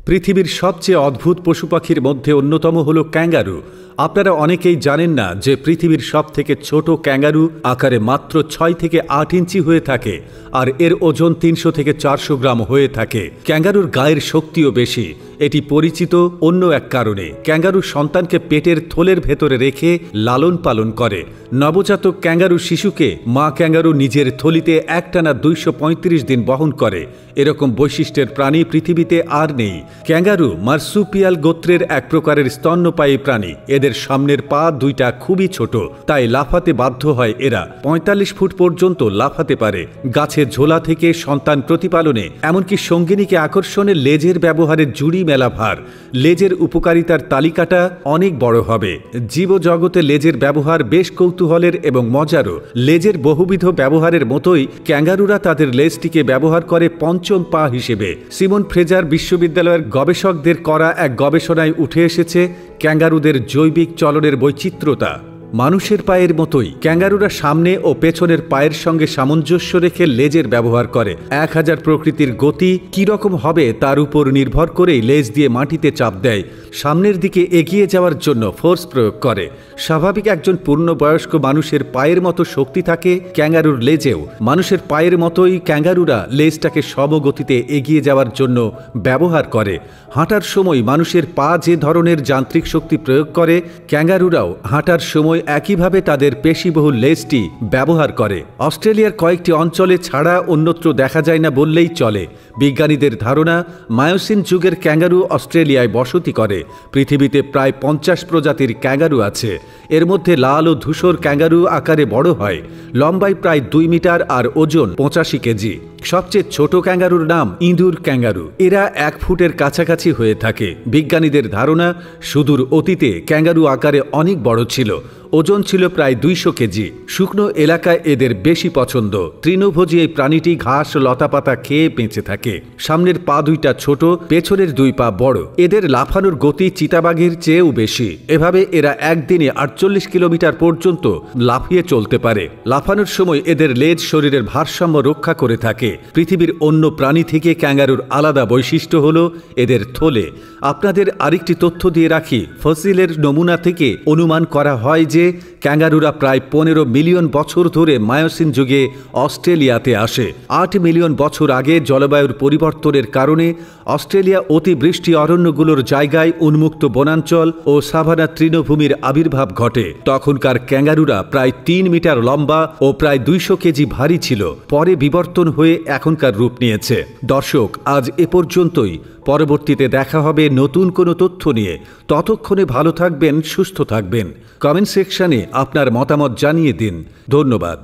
পৃথিবীর সবচেয়ে অদ্ভুত পশু পাখির মধ্যে অন্যতম হল ক্যাঙ্গারু। আপনারা অনেকেই জানেন না যে পৃথিবীর সবথেকে ছোট ক্যাঙ্গারু আকারে মাত্র 6 থেকে 8 ইঞ্চি হয়ে থাকে, আর এর ওজন 300 থেকে 400 গ্রাম হয়ে থাকে। ক্যাঙ্গারুর গায়ের শক্তিও বেশি। এটি পরিচিত অন্য এক কারণে। ক্যাঙ্গারু সন্তানকে পেটের থলের ভেতরে রেখে লালন পালন করে। নবজাতক ক্যাঙ্গারু শিশুকে মা ক্যাঙ্গারু নিজের থলিতে একটানা 235 দিন বহন করে। এরকম বৈশিষ্ট্যের প্রাণী পৃথিবীতে আর নেই। ক্যাঙ্গারু মার্সুপিয়াল গোত্রের এক প্রকারের স্তন্যপায়ী প্রাণী। এদের সামনের পা দুইটা খুবই ছোট, তাই লাফাতে বাধ্য হয় এরা। 45 ফুট পর্যন্ত লাফাতে পারে। গাছের ঝোলা থেকে সন্তান প্রতিপালনে, এমনকি সঙ্গিনীকে আকর্ষণে লেজের ব্যবহারের জুড়ি মেলা ভার। লেজের উপকারিতার তালিকাটা অনেক বড় হবে। জীবজগতে লেজের ব্যবহার বেশ কৌতূহলের এবং মজারও। লেজের বহুবিধ ব্যবহারের মতোই ক্যাঙ্গারুরা তাদের লেজটিকে ব্যবহার করে পঞ্চম পা হিসেবে। সিমন ফ্রেজার বিশ্ববিদ্যালয়ের গবেষকদের করা এক গবেষণায় উঠে এসেছে ক্যাঙ্গারুদের জৈবিক চলনের বৈচিত্র্যতা। মানুষের পায়ের মতোই ক্যাঙ্গারুরা সামনে ও পেছনের পায়ের সঙ্গে সামঞ্জস্য রেখে লেজের ব্যবহার করে। 1000 প্রকৃতির গতি কীরকম হবে তার উপর নির্ভর করেই লেজ দিয়ে মাটিতে চাপ দেয়। সামনের দিকে এগিয়ে যাওয়ার জন্য ফোর্স প্রয়োগ করে। স্বাভাবিক একজন পূর্ণবয়স্ক মানুষের পায়ের মতো শক্তি থাকে ক্যাঙ্গারুর লেজেও। মানুষের পায়ের মতোই ক্যাঙ্গারুরা লেজটাকে সমগতিতে এগিয়ে যাওয়ার জন্য ব্যবহার করে। হাঁটার সময় মানুষের পা যে ধরনের যান্ত্রিক শক্তি প্রয়োগ করে, ক্যাঙ্গারুরাও হাঁটার সময় একইভাবে তাদের পেশিবহুল লেজটি ব্যবহার করে। অস্ট্রেলিয়ার কয়েকটি অঞ্চলে ছাড়া অন্যত্র দেখা যায় না বললেই চলে। বিজ্ঞানীদের ধারণা, মায়োসিন যুগের ক্যাঙ্গারু অস্ট্রেলিয়ায় বসতি করে। পৃথিবীতে প্রায় 50 প্রজাতির ক্যাঙ্গারু আছে। এর মধ্যে লাল ও ধূসর ক্যাঙ্গারু আকারে বড় হয়, লম্বায় প্রায় 2 মিটার আর ওজন 85 কেজি। সবচেয়ে ছোট ক্যাঙ্গারুর নাম ইঁদুর ক্যাঙ্গারু। এরা 1 ফুটের কাছাকাছি হয়ে থাকে। বিজ্ঞানীদের ধারণা, সুদূর অতীতে ক্যাঙ্গারু আকারে অনেক বড় ছিল। ওজন ছিল প্রায় 200 কেজি। শুকনো এলাকায় এদের বেশি পছন্দ। তৃণভোজী এই প্রাণীটি ঘাস লতাপাতা খেয়ে বেঁচে থাকে। সামনের পা দুইটা ছোট, পেছনের 2 পা বড়। এদের লাফানোর গতি চিতাবাঘের চেয়েও বেশি। এভাবে এরা একদিনে 48 কিলোমিটার পর্যন্ত লাফিয়ে চলতে পারে। লাফানোর সময় এদের লেজ শরীরের ভারসাম্য রক্ষা করে থাকে। পৃথিবীর অন্য প্রাণী থেকে ক্যাঙ্গারুর আলাদা বৈশিষ্ট্য হল এদের থলে। আপনাদের আরেকটি তথ্য দিয়ে রাখি, ফসিলের নমুনা থেকে অনুমান করা হয় যে ক্যাঙ্গারুরা প্রায় 15 মিলিয়ন বছর ধরে মায়োসিন যুগে অস্ট্রেলিয়াতে আসে। 8 মিলিয়ন বছর আগে জলবায়ুর পরিবর্তনের কারণে অস্ট্রেলিয়া অতিবৃষ্টি অরণ্যগুলোর জায়গায় উন্মুক্ত বনাঞ্চল ও সাভানা তৃণভূমির আবির্ভাব ঘটে। তখনকার ক্যাঙ্গারুরা প্রায় 3 মিটার লম্বা ও প্রায় 200 কেজি ভারী ছিল। পরে বিবর্তন হয়ে এখনকার রূপ নিয়েছে। দর্শক, আজ এ পর্যন্তই। পরবর্তীতে দেখা হবে নতুন কোনো তথ্য নিয়ে। ততক্ষণে ভালো থাকবেন, সুস্থ থাকবেন। কমেন্ট সেকশনে আপনার মতামত জানিয়ে দিন। ধন্যবাদ।